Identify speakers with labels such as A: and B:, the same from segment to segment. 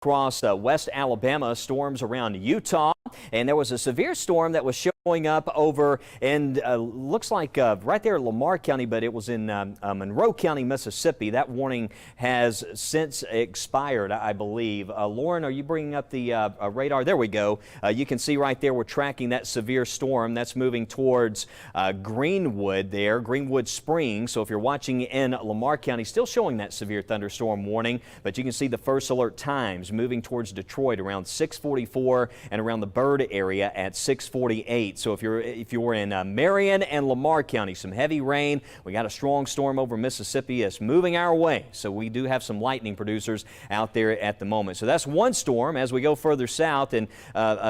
A: across West Alabama, storms around Utah, and there was a severe storm that was showing up over and looks like right there in Lamar County, but it was in Monroe County, Mississippi. That warning has since expired, I believe. Lauren, are you bringing up the radar? There we go. You can see right there we're tracking that severe storm that's moving towards Greenwood there, Greenwood Springs. So if you're watching in Lamar County, still showing that severe thunderstorm warning, but you can see the first alert times moving towards Detroit around 6:44 and around the Bird area at 6:48. So if you're in Marion and Lamar County, some heavy rain. We got a strong storm over Mississippi. It's moving our way. So we do have some lightning producers out there at the moment. So that's one storm. As we go further south, and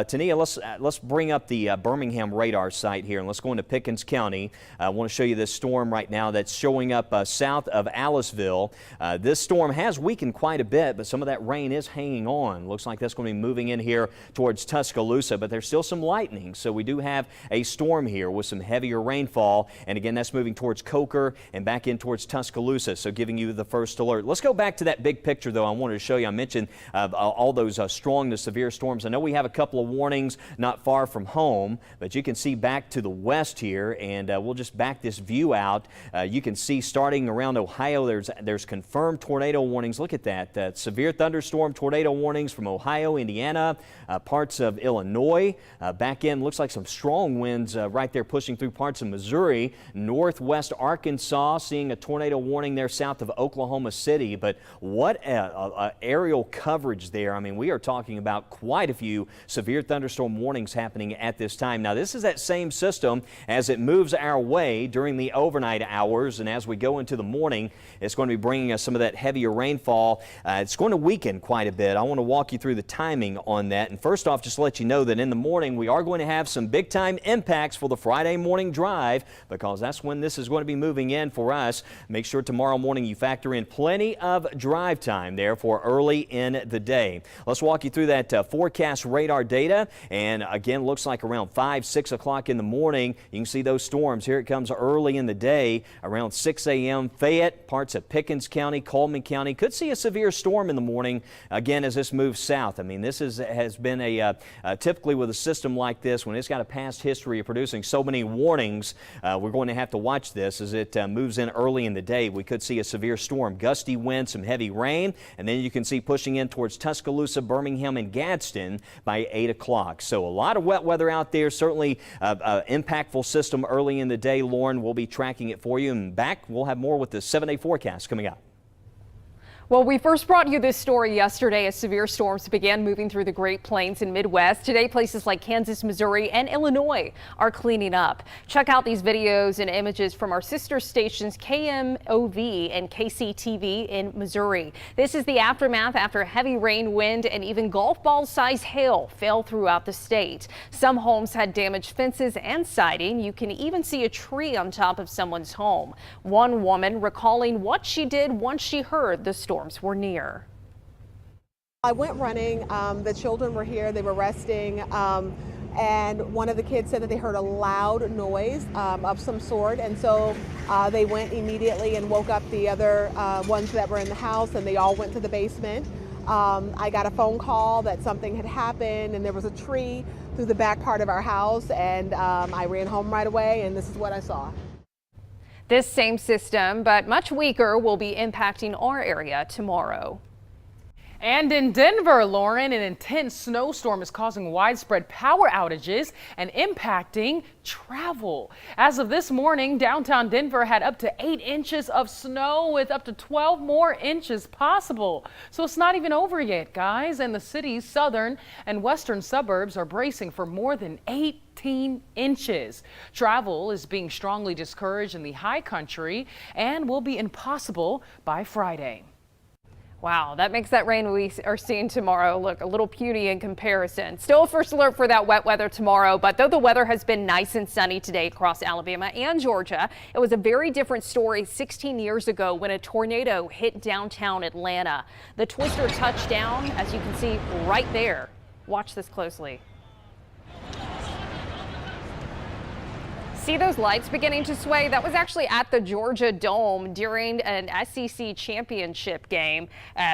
A: Tania, let's bring up the Birmingham radar site here, and let's go into Pickens County. I want to show you this storm right now that's showing up south of Aliceville. This storm has weakened quite a bit, but some of that rain is hanging on. Looks like that's going to be moving in here towards Tuscaloosa, but there's still some lightning. So we do have a storm here with some heavier rainfall. And again, that's moving towards Coker and back in towards Tuscaloosa. So giving you the first alert. Let's go back to that big picture, though. I wanted to show you. I mentioned all those strong to severe storms. I know we have a couple of warnings not far from home, but you can see back to the west here, and we'll just back this view out. You can see starting around Ohio, there's confirmed tornado warnings. Look at that. Severe thunderstorm tornado warnings from Ohio, Indiana, parts of Illinois. Back in, looks like some strong winds right there pushing through parts of Missouri. Northwest Arkansas, seeing a tornado warning there south of Oklahoma City. But what aerial coverage there. I mean, we are talking about quite a few severe thunderstorm warnings happening at this time. Now, this is that same system as it moves our way during the overnight hours, and as we go into the morning, it's going to be bringing us some of that heavier rainfall. It's going to weaken quite a bit. I want to walk you through the timing on that. And first off, just to let you know that in the morning, we are going to have some big time impacts for the Friday morning drive, because that's when this is going to be moving in for us. Make sure tomorrow morning you factor in plenty of drive time there for early in the day. Let's walk you through that forecast radar data. And again, looks like around 5, 6 o'clock in the morning, you can see those storms. Here it comes early in the day around 6 a.m. Fayette, parts of Pickens County, Coleman County could see a severe storm in the morning again as this moves south. I mean, this has been typically with a system like this, when it's got a past history of producing so many warnings, we're going to have to watch this as it moves in early in the day. We could see a severe storm, gusty wind, some heavy rain, and then you can see pushing in towards Tuscaloosa, Birmingham, and Gadsden by 8 o'clock. So a lot of wet weather out there, certainly impactful system early in the day. Lauren will be tracking it for you, and back we'll have more with the 7-day forecast coming up.
B: Well, we first brought you this story yesterday as severe storms began moving through the Great Plains and Midwest. Today, places like Kansas, Missouri, and Illinois are cleaning up. Check out these videos and images from our sister stations KMOV and KCTV in Missouri. This is the aftermath after heavy rain, wind, and even golf ball size hail fell throughout the state. Some homes had damaged fences and siding. You can even see a tree on top of someone's home. One woman recalling what she did once she heard the storm were near.
C: I went running. The children were here. They were resting. And one of the kids said that they heard a loud noise of some sort. And so they went immediately and woke up the other ones that were in the house, and they all went to the basement. I got a phone call that something had happened and there was a tree through the back part of our house. And I ran home right away, and this is what I saw.
B: This same system, but much weaker, will be impacting our area tomorrow.
D: And in Denver, Lauren, an intense snowstorm is causing widespread power outages and impacting travel. As of this morning, downtown Denver had up to 8 inches of snow with up to 12 more inches possible. So it's not even over yet, guys. And the city's southern and western suburbs are bracing for more than 18 inches. Travel is being strongly discouraged in the high country and will be impossible by Friday.
B: Wow, that makes that rain we are seeing tomorrow look a little puny in comparison. Still a first alert for that wet weather tomorrow, but though the weather has been nice and sunny today across Alabama and Georgia, it was a very different story 16 years ago when a tornado hit downtown Atlanta. The twister touched down, as you can see right there. Watch this closely. See those lights beginning to sway? That was actually at the Georgia Dome during an SEC championship game.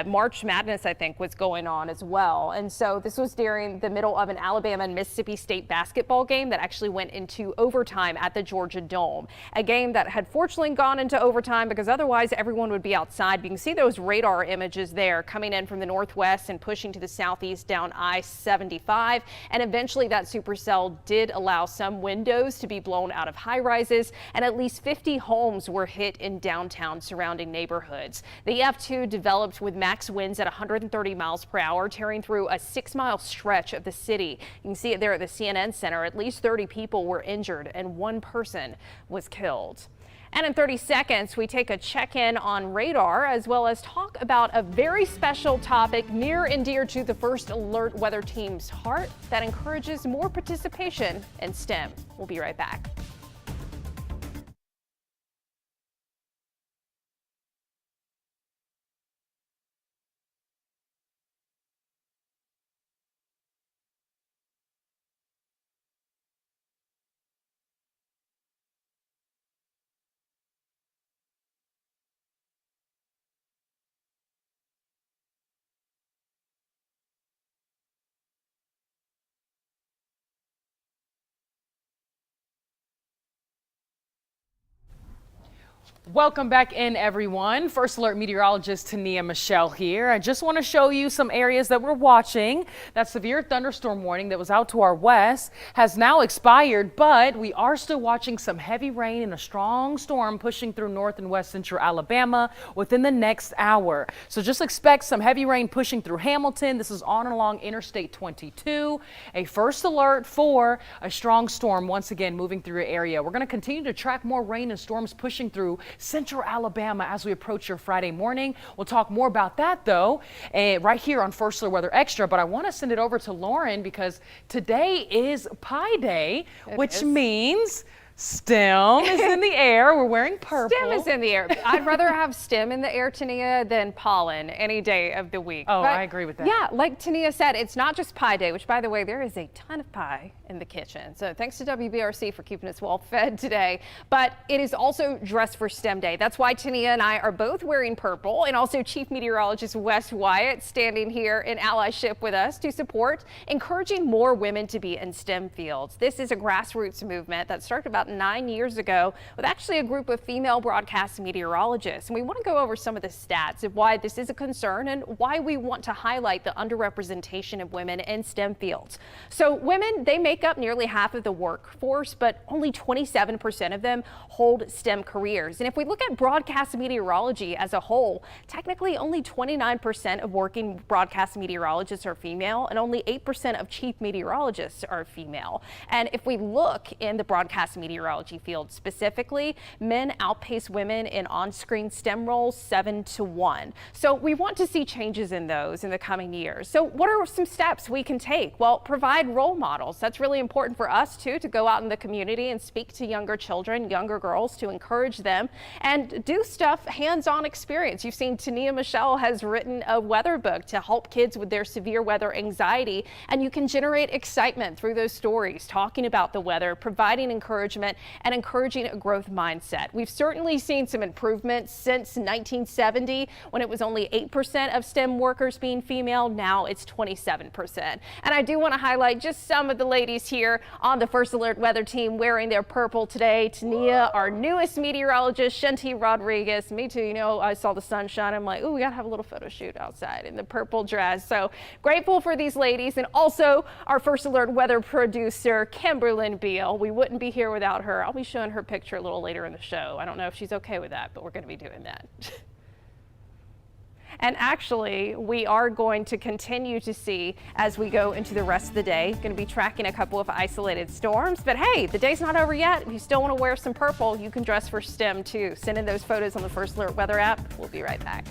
B: March Madness, I think, was going on as well. And so this was during the middle of an Alabama and Mississippi State basketball game that actually went into overtime at the Georgia Dome. A game that had fortunately gone into overtime because otherwise everyone would be outside. You can see those radar images there coming in from the northwest and pushing to the southeast down I-75. And eventually that supercell did allow some windows to be blown out of high rises, and at least 50 homes were hit in downtown surrounding neighborhoods. The F2 developed with max winds at 130 miles per hour, tearing through a 6-mile stretch of the city. You can see it there at the CNN Center. At least 30 people were injured and 1 person was killed. And in 30 seconds, we take a check-in on radar as well as talk about a very special topic near and dear to the First Alert Weather Team's heart that encourages more participation in STEM. We'll be right back.
D: Welcome back in, everyone. First Alert meteorologist Tania Michelle here. I just want to show you some areas that we're watching. That severe thunderstorm warning that was out to our west has now expired, but we are still watching some heavy rain and a strong storm pushing through north and west central Alabama within the next hour. So just expect some heavy rain pushing through Hamilton. This is on and along Interstate 22. A first alert for a strong storm once again moving through your area. We're going to continue to track more rain and storms pushing through central Alabama as we approach your Friday morning. We'll talk more about that, though, right here on First Alert Weather Extra. But I want to send it over to Lauren because today is Pi Day, which means STEM is in the air. We're wearing purple.
B: STEM is in the air. I'd rather have STEM in the air, Tania, than pollen any day of the week.
D: Oh, I agree with that.
B: Yeah, like Tania said, it's not just Pie Day, which, by the way, there is a ton of pie in the kitchen. So thanks to WBRC for keeping us well fed today. But it is also Dress for STEM Day. That's why Tania and I are both wearing purple, and also Chief Meteorologist Wes Wyatt standing here in allyship with us to support encouraging more women to be in STEM fields. This is a grassroots movement that started about 9 years ago with actually a group of female broadcast meteorologists. And we want to go over some of the stats of why this is a concern and why we want to highlight the underrepresentation of women in STEM fields. So women, they make up nearly half of the workforce, but only 27% of them hold STEM careers. And if we look at broadcast meteorology as a whole, technically only 29% of working broadcast meteorologists are female and only 8% of chief meteorologists are female. And if we look in the broadcast meteorology field specifically, men outpace women in on-screen STEM roles 7-1. So we want to see changes in those in the coming years. So what are some steps we can take? Well, provide role models. That's really important for us too, to go out in the community and speak to younger children, younger girls, to encourage them and do stuff hands-on experience. You've seen Tania Michelle has written a weather book to help kids with their severe weather anxiety, and you can generate excitement through those stories, talking about the weather, providing encouragement and encouraging a growth mindset. We've certainly seen some improvements since 1970 when it was only 8% of STEM workers being female. Now it's 27%. And I do want to highlight just some of the ladies here on the First Alert Weather Team wearing their purple today. Tania, our newest meteorologist, Shanti Rodriguez. Me too. You know, I saw the sunshine. I'm like, oh, we got to have a little photo shoot outside in the purple dress. So grateful for these ladies, and also our First Alert weather producer, Kimberlyn Beal. We wouldn't be here without her. I'll be showing her picture a little later in the show. I don't know if she's okay with that, but we're going to be doing that. And actually, we are going to continue to see as we go into the rest of the day. Going to be tracking a couple of isolated storms. But hey, the day's not over yet. If you still want to wear some purple, you can dress for STEM too. Send in those photos on the First Alert Weather app. We'll be right back.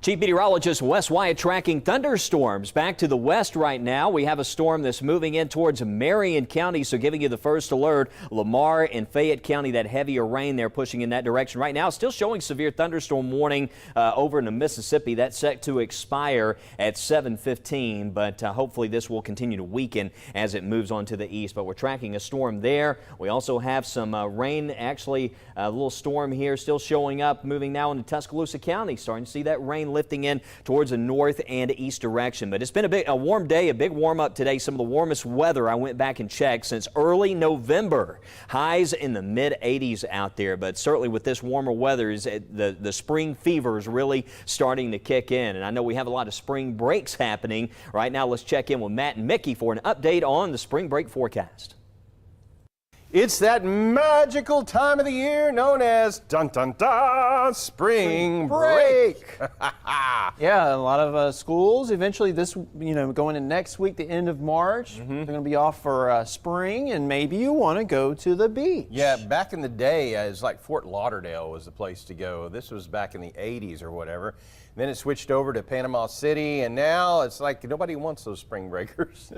A: Chief Meteorologist Wes Wyatt tracking thunderstorms back to the west right now. We have a storm that's moving in towards Marion County, so giving you the first alert. Lamar and Fayette County, that heavier rain there pushing in that direction right now. Still showing severe thunderstorm warning over in the Mississippi. That's set to expire at 7:15, but hopefully this will continue to weaken as it moves on to the east. But we're tracking a storm there. We also have some rain, actually a little storm here still showing up, moving now into Tuscaloosa County. Starting to see that rain lifting in towards the north and east direction. But it's been a warm day, a big warm up today. Some of the warmest weather I went back and checked since early November. Highs in the mid 80s out there. But certainly with this warmer weather, the spring fever is really starting to kick in. And I know we have a lot of spring breaks happening right now. Let's check in with Matt and Mickey for an update on the spring break forecast.
E: It's that magical time of the year known as dun dun dun spring break.
F: Yeah, a lot of schools eventually going into next week, the end of March, they're going to be off for spring, and maybe you want to go to the beach.
E: Yeah, back in the day, it's like Fort Lauderdale was the place to go. This was back in the 80s or whatever. Then it switched over to Panama City, and now it's like nobody wants those spring breakers.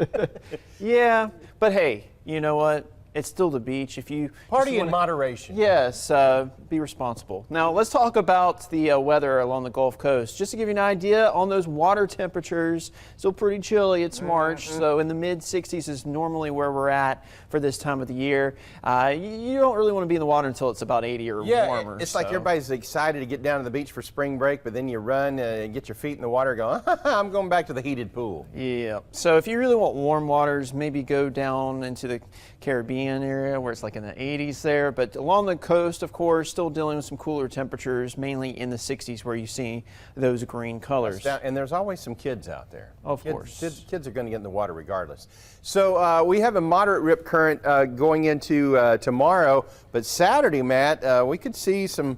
F: Yeah, but hey, you know what? It's still the beach. If you
E: Party in moderation.
F: Yes, be responsible. Now let's talk about the weather along the Gulf Coast. Just to give you an idea on those water temperatures, still pretty chilly. It's March, so in the mid 60s is normally where we're at for this time of the year. You don't really want to be in the water until it's about 80 or warmer.
E: It's like everybody's excited to get down to the beach for spring break, but then you run and get your feet in the water going, I'm going back to the heated pool.
F: Yeah, so if you really want warm waters, maybe go down into the Caribbean area where it's like in the 80s there, but along the coast, of course, still dealing with some cooler temperatures, mainly in the 60s where you see those green colors.
E: And there's always some kids out there.
F: Of course.
E: Kids are going to get in the water regardless. So we have a moderate rip current going into tomorrow, but Saturday, Matt, we could see some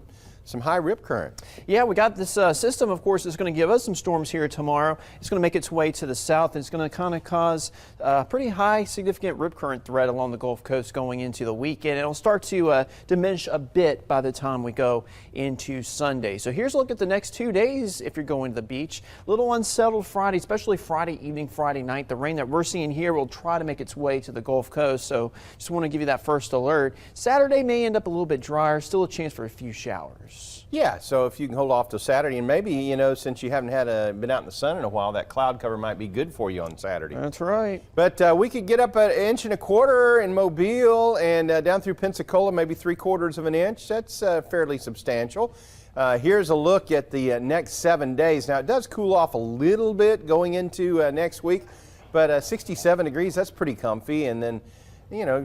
E: high rip current.
F: Yeah, we got this system, of course, that's going to give us some storms here tomorrow. It's going to make its way to the south, and it's going to kind of cause a pretty high, significant rip current threat along the Gulf Coast going into the weekend. It'll start to diminish a bit by the time we go into Sunday. So here's a look at the next 2 days if you're going to the beach. A little unsettled Friday, especially Friday evening, Friday night. The rain that we're seeing here will try to make its way to the Gulf Coast, so just want to give you that first alert. Saturday may end up a little bit drier, still a chance for a few showers.
E: Yeah, so if you can hold off till Saturday, and maybe, since you haven't been out in the sun in a while, that cloud cover might be good for you on Saturday.
F: That's right.
E: But we could get up an 1.25 inches in Mobile and down through Pensacola, maybe 3/4 of an inch. That's fairly substantial. Here's a look at the next 7 days. Now, it does cool off a little bit going into next week, but 67 degrees, that's pretty comfy. And then,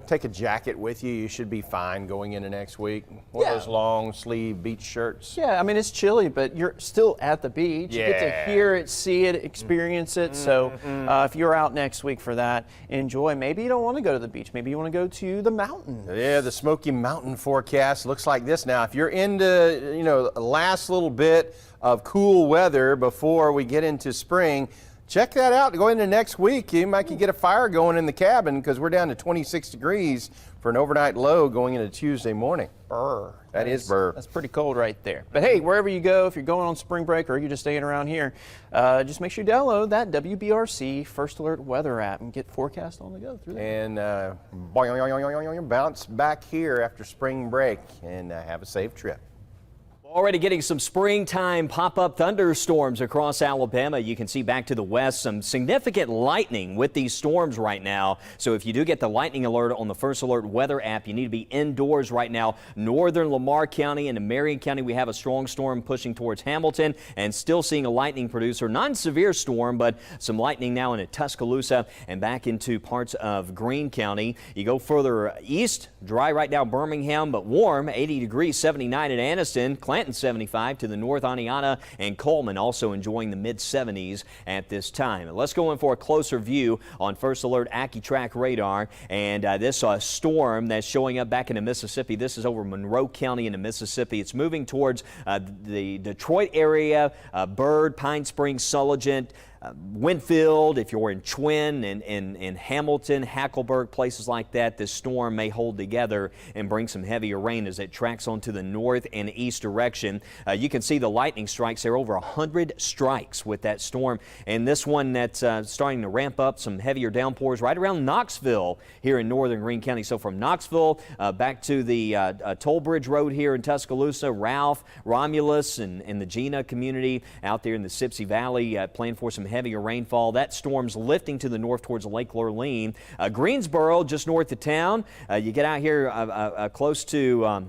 E: take a jacket with you. You should be fine going into next week. One of those long sleeve beach shirts.
F: Yeah, I mean, it's chilly, but you're still at the beach.
E: Yeah.
F: You get to hear it, see it, experience it. So if you're out next week for that, enjoy. Maybe you don't want to go to the beach. Maybe you want to go to the mountains.
E: Yeah, the Smoky Mountain forecast looks like this. Now, if you're into, last little bit of cool weather before we get into spring, check that out. Going into next week, you might get a fire going in the cabin because we're down to 26 degrees for an overnight low going into Tuesday morning.
F: Brr.
E: That is burr.
F: That's pretty cold right there. But hey, wherever you go, if you're going on spring break or you're just staying around here, just make sure you download that WBRC First Alert Weather app and get forecast on the go through there.
E: And bounce back here after spring break and have a safe trip.
A: Already getting some springtime pop-up thunderstorms across Alabama. You can see back to the west some significant lightning with these storms right now. So if you do get the lightning alert on the First Alert Weather app, you need to be indoors right now. Northern Lamar County and in Marion County, we have a strong storm pushing towards Hamilton and still seeing a lightning producer. Non-severe storm, but some lightning now into Tuscaloosa and back into parts of Greene County. You go further east, dry right now Birmingham, but warm, 80 degrees, 79 at Anniston. Clanton 75 to the north. Oneonta and Coleman also enjoying the mid-70s at this time. Let's go in for a closer view on First Alert AccuTrack radar. And this storm that's showing up back into Mississippi. This is over Monroe County into Mississippi. It's moving towards the Detroit area, Byrd, Pine Springs, Sulligent, Winfield, if you're in Twin and Hamilton, Hackleburg, places like that, this storm may hold together and bring some heavier rain as it tracks onto the north and east direction. You can see the lightning strikes there, over 100 strikes with that storm. And this one that's starting to ramp up, some heavier downpours right around Knoxville here in northern Greene County. So from Knoxville back to the Toll Bridge Road here in Tuscaloosa, Ralph, Romulus, and the Gina community out there in the Sipsey Valley playing for some heavier rainfall. That storm's lifting to the north towards Lake Lurleen. Greensboro, just north of town. You get out here close to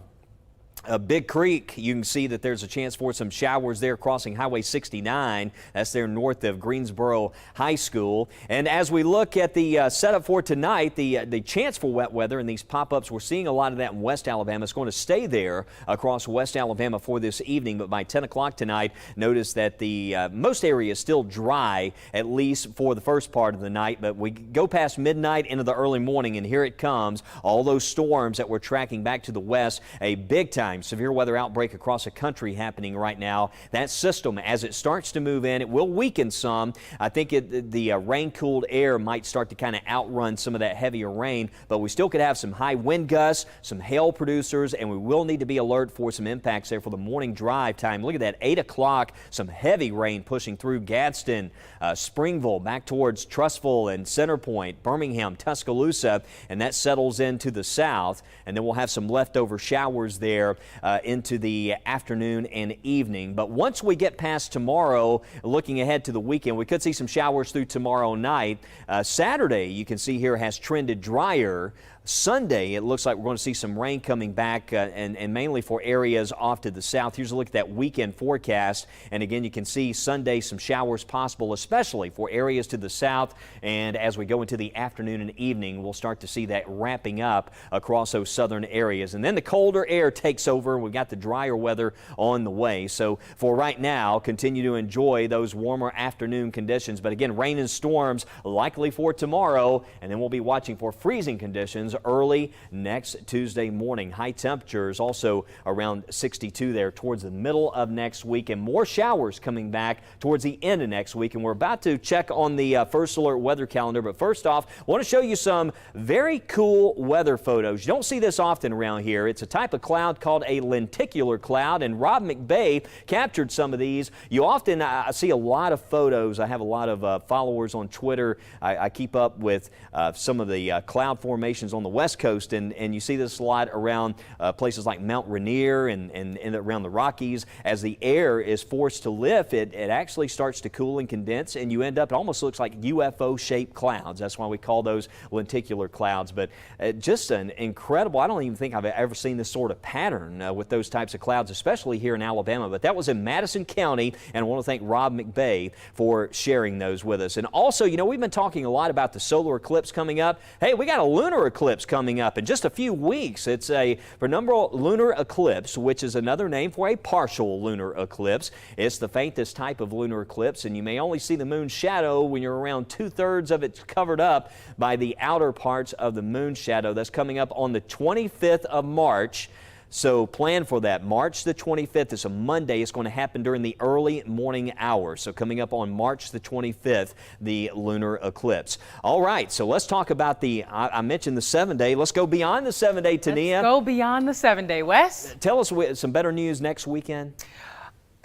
A: Big Creek, you can see that there's a chance for some showers there crossing Highway 69. That's there north of Greensboro High School. And as we look at the setup for tonight, the chance for wet weather and these pop-ups, we're seeing a lot of that in West Alabama. It's going to stay there across West Alabama for this evening. But by 10 o'clock tonight, notice that the most areas still dry, at least for the first part of the night. But we go past midnight into the early morning, and here it comes. All those storms that we're tracking back to the west, a big time severe weather outbreak across the country happening right now. That system, as it starts to move in, it will weaken some. I think the rain-cooled air might start to kind of outrun some of that heavier rain, but we still could have some high wind gusts, some hail producers, and we will need to be alert for some impacts there for the morning drive time. Look at that, 8 o'clock, some heavy rain pushing through Gadsden, Springville, back towards Trussville and Centerpoint, Birmingham, Tuscaloosa, and that settles into the south, and then we'll have some leftover showers there into the afternoon and evening. But once we get past tomorrow, looking ahead to the weekend, we could see some showers through tomorrow night. Saturday, you can see here, has trended drier. Sunday, it looks like we're going to see some rain coming back and mainly for areas off to the south. Here's a look at that weekend forecast. And again, you can see Sunday some showers possible, especially for areas to the south. And as we go into the afternoon and evening, we'll start to see that ramping up across those southern areas. And then the colder air takes over. We've got the drier weather on the way. So for right now, continue to enjoy those warmer afternoon conditions. But again, rain and storms likely for tomorrow. And then we'll be watching for freezing conditions early next Tuesday morning. High temperatures also around 62 there towards the middle of next week, and more showers coming back towards the end of next week. And we're about to check on the First Alert weather calendar, but first off, I want to show you some very cool weather photos. You don't see this often around here. It's a type of cloud called a lenticular cloud, and Rob McBay captured some of these. You often see a lot of photos. I have a lot of followers on Twitter. I keep up with some of the cloud formations on the West Coast, and you see this a lot around places like Mount Rainier and around the Rockies. As the air is forced to lift, it actually starts to cool and condense, and you end up, it almost looks like UFO-shaped clouds. That's why we call those lenticular clouds. But just an incredible, I don't even think I've ever seen this sort of pattern with those types of clouds, especially here in Alabama. But that was in Madison County, and I want to thank Rob McBay for sharing those with us. And also, you know, we've been talking a lot about the solar eclipse coming up. Hey, we got a lunar eclipse coming up in just a few weeks. It's a penumbral lunar eclipse, which is another name for a partial lunar eclipse. It's the faintest type of lunar eclipse, and you may only see the moon's shadow when you're around 2/3 of it covered up by the outer parts of the moon's shadow. That's coming up on the 25th of March. So plan for that. March the 25th is a Monday. It's going to happen during the early morning hours. So coming up on March the 25th, the lunar eclipse. All right, so let's talk about I mentioned the 7-day. Let's go beyond the 7-day, Tania.
D: Let's go beyond the 7-day, Wes.
A: Tell us some better news next weekend.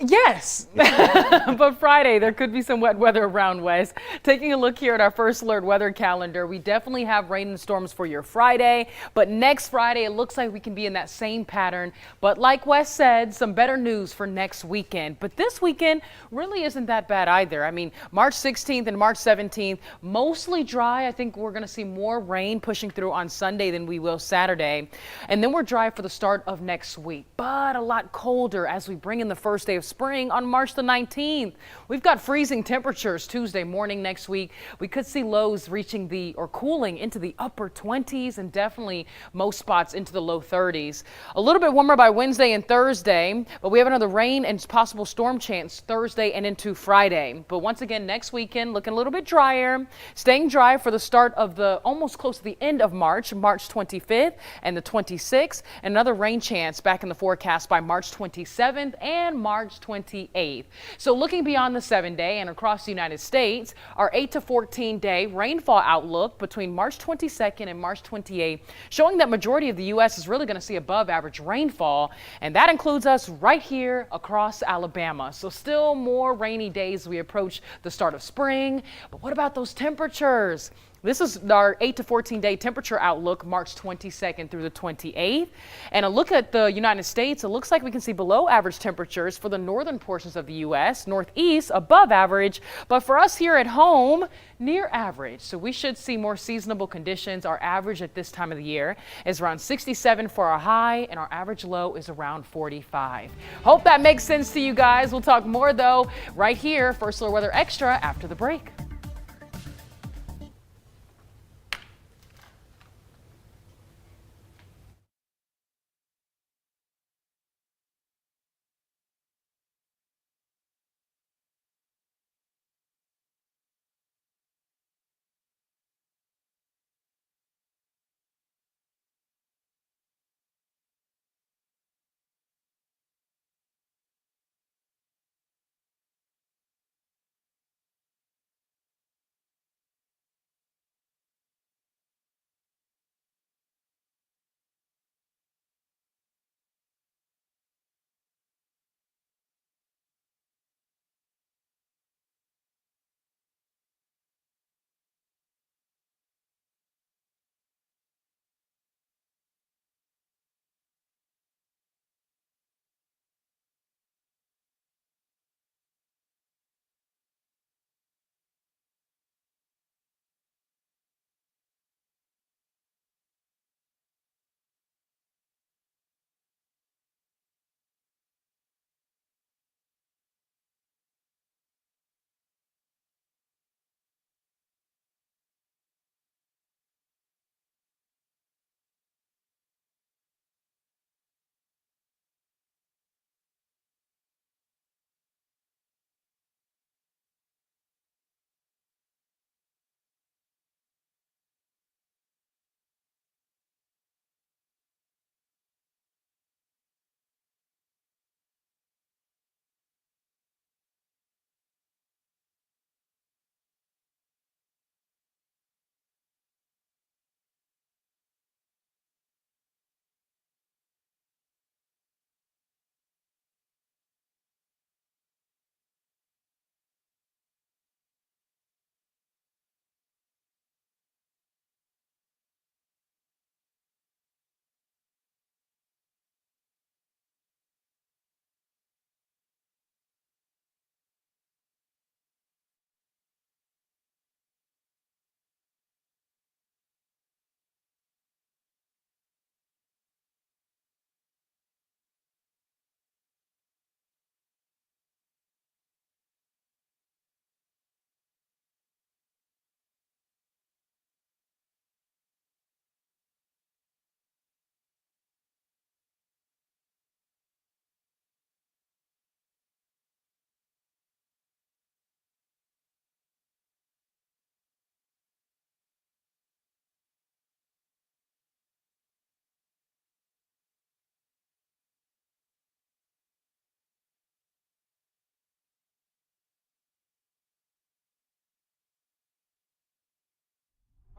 D: Yes, but Friday there could be some wet weather around, Wes. Taking a look here at our First Alert weather calendar, we definitely have rain and storms for your Friday, but next Friday it looks like we can be in that same pattern. But like Wes said, some better news for next weekend. But this weekend really isn't that bad either. I mean, March 16th and March 17th, mostly dry. I think we're going to see more rain pushing through on Sunday than we will Saturday. And then we're dry for the start of next week, but a lot colder as we bring in the first day of spring on March the 19th. We've got freezing temperatures Tuesday morning next week. We could see lows reaching cooling into the upper 20s and definitely most spots into the low 30s. A little bit warmer by Wednesday and Thursday, but we have another rain and possible storm chance Thursday and into Friday. But once again, next weekend looking a little bit drier, staying dry for the start of the almost close to the end of March, March 25th and the 26th, and another rain chance back in the forecast by March 27th and March March 28th. So looking beyond the 7-day and across the United States, our 8 to 14-day rainfall outlook between March 22nd and March 28th, showing that majority of the U.S. is really going to see above average rainfall, and that includes us right here across Alabama. So still more rainy days as we approach the start of spring. But what about those temperatures? This is our 8 to 14-day temperature outlook, March 22nd through the 28th. And a look at the United States, it looks like we can see below average temperatures for the northern portions of the U.S., northeast above average, but for us here at home, near average. So we should see more seasonable conditions. Our average at this time of the year is around 67 for our high, and our average low is around 45. Hope that makes sense to you guys. We'll talk more, though, right here, First Alert Weather Extra, after the break.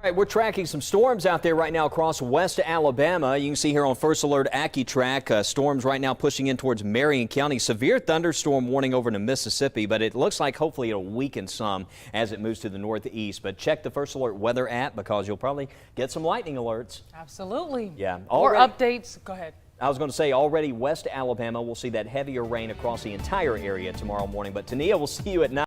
A: All right, we're tracking some storms out there right now across West Alabama. You can see here on First Alert AccuTrack, storms right now pushing in towards Marion County. Severe thunderstorm warning over to Mississippi, but it looks like hopefully it'll weaken some as it moves to the northeast. But check the First Alert weather app because you'll probably get some lightning alerts.
D: Absolutely.
A: Yeah.
D: Or updates. Go ahead.
A: I was going to say already West Alabama will see that heavier rain across the entire area tomorrow morning. But Tania, we'll see you at 9.